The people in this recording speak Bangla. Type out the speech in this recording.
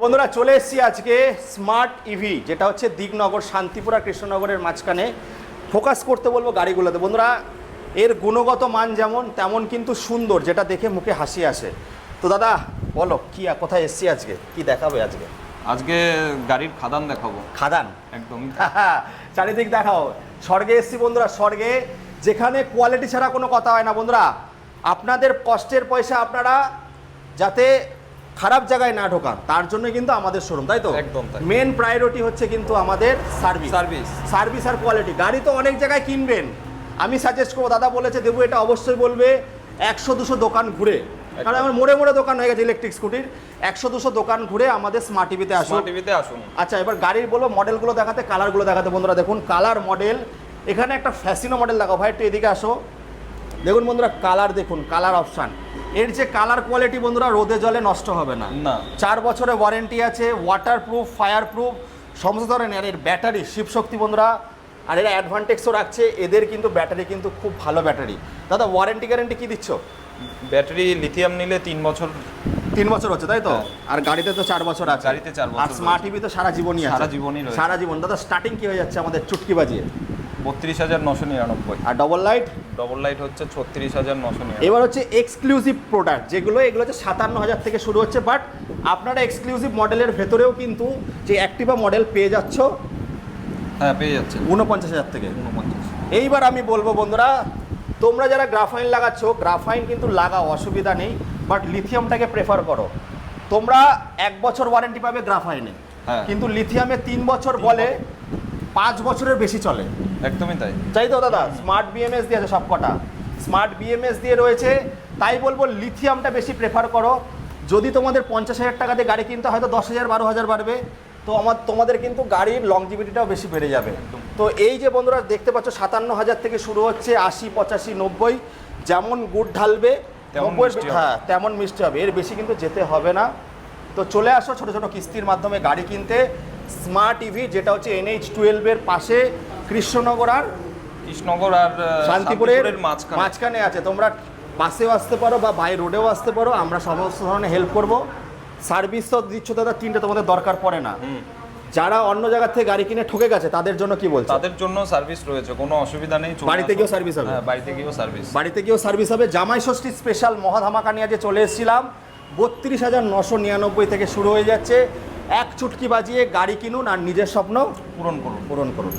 বন্ধুরা চলে এসেছি আজকে স্মার্ট ইভি, যেটা হচ্ছে দিগনগর, শান্তিপুর আর কৃষ্ণনগরের মাঝখানে। ফোকাস করতে বলবো গাড়িগুলোতে। বন্ধুরা এর গুণগত মান যেমন তেমন কিন্তু সুন্দর, যেটা দেখে মুখে হাসি আসে। তো দাদা বলো কি, কোথায় এসেছি আজকে, কি দেখাবে আজকে? আজকে গাড়ির খাদান দেখাবো। খাদান? একদম চারিদিক দেখাও। স্বর্গে এসেছি বন্ধুরা, স্বর্গে, যেখানে কোয়ালিটি ছাড়া কোনো কথা হয় না। বন্ধুরা আপনাদের কষ্টের পয়সা আপনারা যাতে খারাপ জায়গায় না ঢোকান, তার জন্য কিন্তু আমাদের শোরুম, তাই তো? একদম তাই। মেন প্রায়োরিটি হচ্ছে কিন্তু আমাদের সার্ভিস আর কোয়ালিটি। গাড়ি তো অনেক জায়গায় কিনবেন, আমি সাজেস্ট করবো, দাদা বলেছে দেবু এটা অবশ্যই বলবে, 100-200 দোকান ঘুরে, কারণ আমার মোড়ে মোড়ে দোকান হয়ে গেছে ইলেকট্রিক স্কুটির, 100-200 দোকান ঘুরে আমাদের স্মার্ট টিভিতে আসুন। আচ্ছা এবার গাড়ির বলো, মডেলগুলো দেখাতে, কালারগুলো দেখাতে। বন্ধুরা দেখুন কালার মডেল, এখানে একটা ফ্যাসিনো মডেল দেখাও ভাই, একটু এদিকে আসো। দেখুন বন্ধুরা কালার দেখুন, কালার অপশান, এর যে কালার কোয়ালিটি বন্ধুরা রোদে জলে নষ্ট হবে না। 4 বছরের ওয়ারেন্টি আছে, ওয়াটার প্রুফ, ফায়ার প্রুফ, সমস্ত ধরনের। এর ব্যাটারি শিবশক্তি বন্ধুরা, আর এরা অ্যাডভান্টেজও রাখছে, এদের কিন্তু ব্যাটারি কিন্তু খুব ভালো ব্যাটারি। দাদা ওয়ারেন্টি গ্যারেন্টি কি দিচ্ছ? ব্যাটারি লিথিয়াম নিলে 3 বছর। 3 বছর হচ্ছে তাই তো? আর গাড়িতে তো 4 বছর আছে। গাড়িতে 4 বছর। আর স্মার্ট টিভি তো সারা জীবনই আছে। সারা জীবন। দাদা স্টার্টিং কি হয়ে যাচ্ছে আমাদের চুটকি বাজিয়ে? 32,999। আর ডবল লাইট? ডবল লাইট হচ্ছে 36,999। এবার হচ্ছে এক্সক্লুসিভ প্রোডাক্ট, যেগুলো এগুলো হচ্ছে 57,000 থেকে শুরু হচ্ছে, বাট আপনারা এক্সক্লুসিভ মডেলের ভেতরেও কিন্তু যে অ্যাক্টিভা মডেল পেয়ে যাচ্ছ। হ্যাঁ পেয়ে যাচ্ছে 49,000 থেকে। 49। এইবার আমি বলবো বন্ধুরা, তোমরা যারা গ্রাফাইন লাগাচ্ছ, গ্রাফাইন কিন্তু লাগাও, অসুবিধা নেই, বাট লিথিয়ামটাকে প্রেফার করো। তোমরা 1 বছর ওয়ারেন্টি পাবে গ্রাফাইনে, কিন্তু লিথিয়ামে 3 বছর বলে, 5 বছরের বেশি চলে। একদমই তাই। তাই তো দাদা? স্মার্ট বিএমএস দিয়ে আছে সবকটা, স্মার্ট বিএমএস দিয়ে রয়েছে, তাই বলবো লিথিয়ামটা বেশি প্রেফার করো। যদি তোমাদের 50,000 টাকা দিয়ে গাড়ি কিনতে হয়তো 10,000 12,000 বাড়বে, তো তোমাদের কিন্তু গাড়ির লংজিভিটিটাও বেশি বেড়ে যাবে। তো এই যে বন্ধুরা দেখতে পাচ্ছ 57,000 থেকে শুরু হচ্ছে, 80, 85, 90, যেমন গুড় ঢালবে তেমন মিষ্টি হবে, এর বেশি কিন্তু যেতে হবে না। তো চলে আসো ছোটো ছোটো কিস্তির মাধ্যমে গাড়ি কিনতে। স্মার্ট ইভি, যেটা হচ্ছে NH-12-এর পাশে, কৃষ্ণনগর আর শান্তিপুরের মাঝখানে আছে। তোমরা বাসেও আসতে পারো বা বাই রোডেও আসতে পারো, আমরা সমস্ত ধরনের হেল্প করব। সার্ভিস তো দিচ্ছ দাদা, 3টে তোমাদের দরকার পড়ে না। যারা অন্য জায়গা থেকে গাড়ি কিনে ঠকে গেছে তাদের জন্য কি বলছো? তাদের জন্য সার্ভিস রয়েছে, কোনো অসুবিধা নেই। বাড়িতে গিয়েও সার্ভিস হবে? হ্যাঁ বাড়িতে গিয়েও সার্ভিস হবে। জামাই ষষ্ঠী স্পেশাল মহাধামাকা নিয়ে যে চলে এসেছিলাম, 32,999 থেকে শুরু হয়ে যাচ্ছে। এক চুটকি বাজিয়ে গাড়ি কিনুন আর নিজের স্বপ্ন পূরণ করুন।